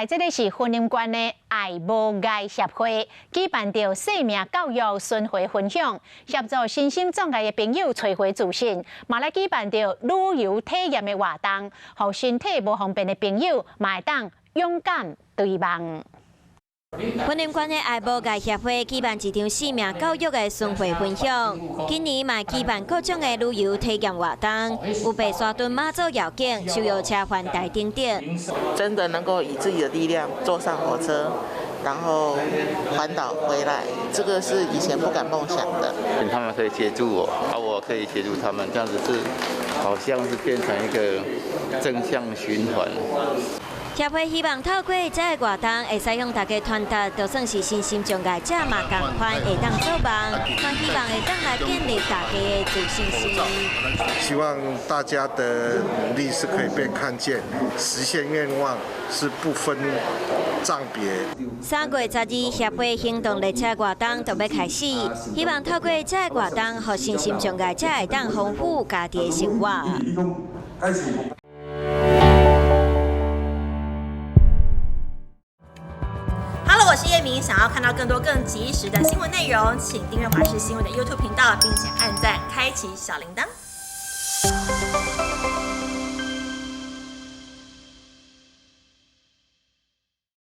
这里是婚姻观的爱无碍协会举办着生命教育巡回分享，协助身心障碍的朋友找回自信，嘛来举办着旅游体验的活动，让身体无方便的朋友嘛会当勇敢对望。 婚姻观的爱无碍协会举办一场生命教育的巡回分享，今年嘛举办各种的旅游体验活动，有白沙屯妈祖绕境、手摇车环台等等。真的能够以自己的力量坐上火车，然后环岛回来，这个是以前不敢梦想的。他们可以协助我，我可以协助他们，这样子是好像是变成一个正向循环。 协会希望透过这个活动，会使向大家传达，就算是身心障碍者嘛，同款会当做梦，嘛希望会当来建立大家的自信心。希望大家的努力是可以被看见，实现愿望是不分障别。3月12日，协会行动列车活动就要开始，希望透过这个活动，让身心障碍者会当丰富家己的生活。 我是叶明，想要看到更多更及时的新闻内容，请订阅华视新闻的 YouTube 频道，并且按赞、开启小铃铛。